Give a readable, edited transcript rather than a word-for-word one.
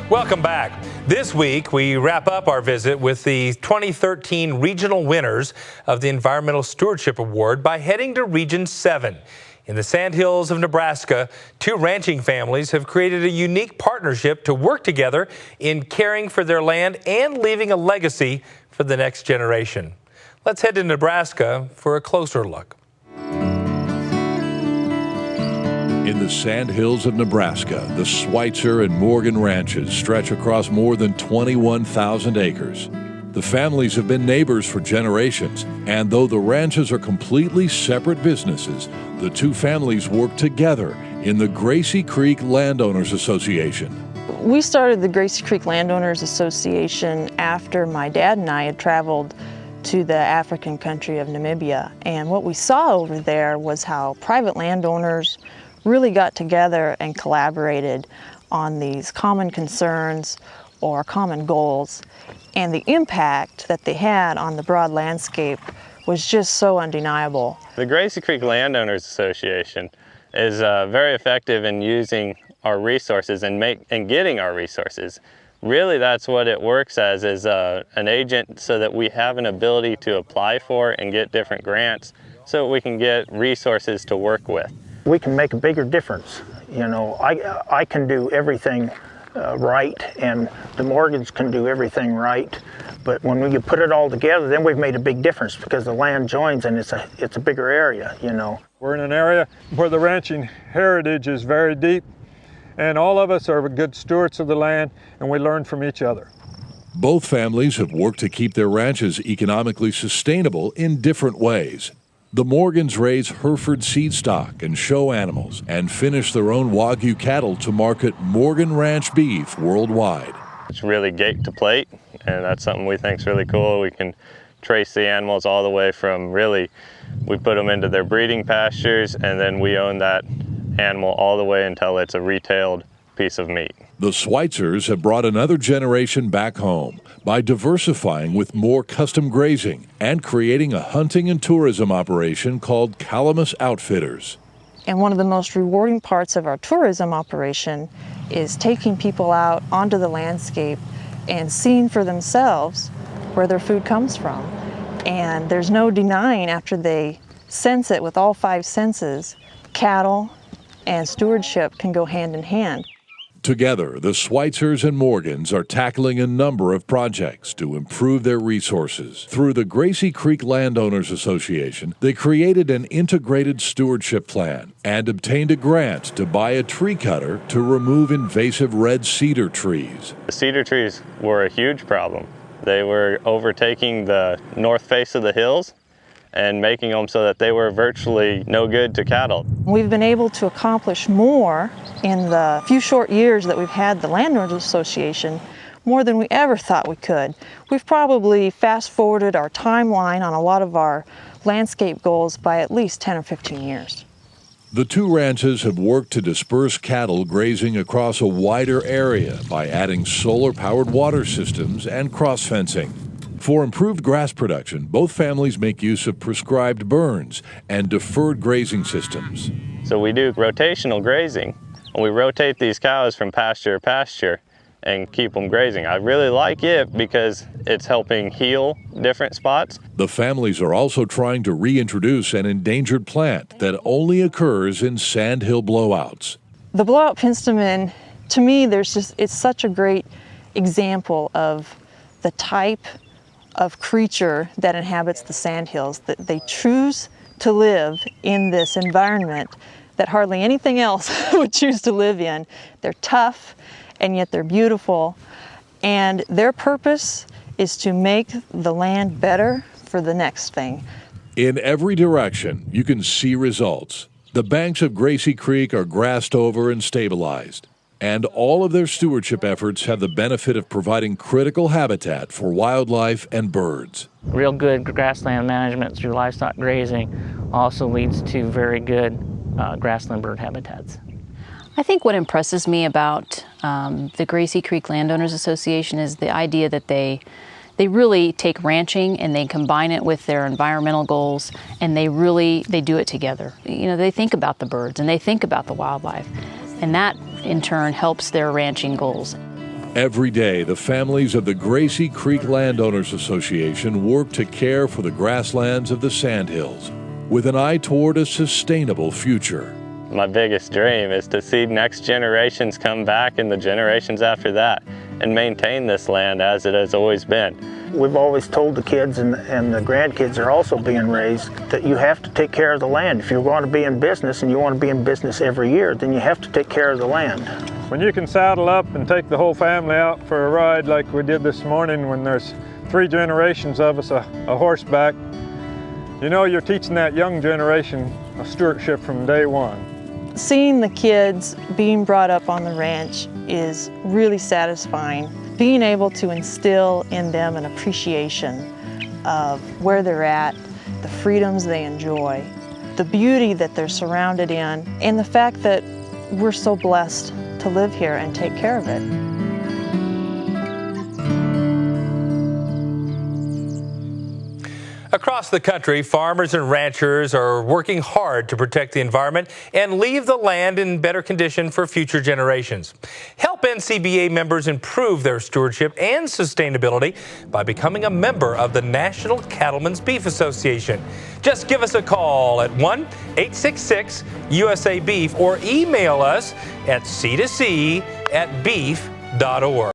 Welcome back. This week, we wrap up our visit with the 2013 regional winners of the Environmental Stewardship Award by heading to Region 7. In the Sandhills of Nebraska, two ranching families have created a unique partnership to work together in caring for their land and leaving a legacy for the next generation. Let's head to Nebraska for a closer look. In the Sandhills of Nebraska, the Schweitzer and Morgan ranches stretch across more than 21,000 acres. The families have been neighbors for generations, and though the ranches are completely separate businesses, the two families work together in the Gracie Creek Landowners Association. We started the Gracie Creek Landowners Association after my dad and I had traveled to the African country of Namibia, and what we saw over there was how private landowners really got together and collaborated on these common concerns or common goals, and the impact that they had on the broad landscape was just so undeniable. The Gracie Creek Landowners Association is very effective in using our resources and getting our resources. Really, that's what it works as, is an agent so that we have an ability to apply for and get different grants so we can get resources to work with. We can make a bigger difference. You know, I can do everything right, and the Morgans can do everything right. But when we put it all together, then we've made a big difference because the land joins and it's a bigger area, you know. We're in an area where the ranching heritage is very deep, and all of us are good stewards of the land, and we learn from each other. Both families have worked to keep their ranches economically sustainable in different ways. The Morgans raise Hereford seed stock and show animals and finish their own Wagyu cattle to market Morgan Ranch beef worldwide. It's really gate to plate, and that's something we think is really cool. We can trace the animals all the way from we put them into their breeding pastures, and then we own that animal all the way until it's a retailed piece of meat. The Schweitzers have brought another generation back home by diversifying with more custom grazing and creating a hunting and tourism operation called Calamus Outfitters. And one of the most rewarding parts of our tourism operation is taking people out onto the landscape and seeing for themselves where their food comes from. And there's no denying, after they sense it with all five senses, cattle and stewardship can go hand in hand. Together, the Schweitzers and Morgans are tackling a number of projects to improve their resources. Through the Gracie Creek Landowners Association, they created an integrated stewardship plan and obtained a grant to buy a tree cutter to remove invasive red cedar trees. The cedar trees were a huge problem. They were overtaking the north face of the hills and making them so that they were virtually no good to cattle. We've been able to accomplish more in the few short years that we've had the Landowners Association, more than we ever thought we could. We've probably fast-forwarded our timeline on a lot of our landscape goals by at least 10 or 15 years. The two ranches have worked to disperse cattle grazing across a wider area by adding solar-powered water systems and cross-fencing. For improved grass production, both families make use of prescribed burns and deferred grazing systems. So we do rotational grazing, and we rotate these cows from pasture to pasture and keep them grazing. I really like it because it's helping heal different spots. The families are also trying to reintroduce an endangered plant that only occurs in sandhill blowouts. The blowout penstemon, to me, it's such a great example of the type of creature that inhabits the sandhills, that they choose to live in this environment that hardly anything else would choose to live in. They're tough, and yet they're beautiful, and their purpose is to make the land better for the next thing. In every direction, you can see results. The banks of Gracie Creek are grassed over and stabilized, and all of their stewardship efforts have the benefit of providing critical habitat for wildlife and birds. Real good grassland management through livestock grazing also leads to very good grassland bird habitats. I think what impresses me about the Gracie Creek Landowners Association is the idea that they really take ranching and they combine it with their environmental goals, and they do it together. You know, they think about the birds and they think about the wildlife, and that in turn helps their ranching goals. Every day, the families of the Gracie Creek Landowners Association work to care for the grasslands of the Sandhills with an eye toward a sustainable future. My biggest dream is to see next generations come back and the generations after that and maintain this land as it has always been. We've always told the kids, and the grandkids are also being raised, that you have to take care of the land. If you're going to be in business and you want to be in business every year, then you have to take care of the land. When you can saddle up and take the whole family out for a ride like we did this morning, when there's 3 generations of us a horseback, you know you're teaching that young generation a stewardship from day one. Seeing the kids being brought up on the ranch is really satisfying. Being able to instill in them an appreciation of where they're at, the freedoms they enjoy, the beauty that they're surrounded in, and the fact that we're so blessed to live here and take care of it. Across the country, farmers and ranchers are working hard to protect the environment and leave the land in better condition for future generations. Help NCBA members improve their stewardship and sustainability by becoming a member of the National Cattlemen's Beef Association. Just give us a call at 1-866-USA-BEEF or email us at C2C@beef.org.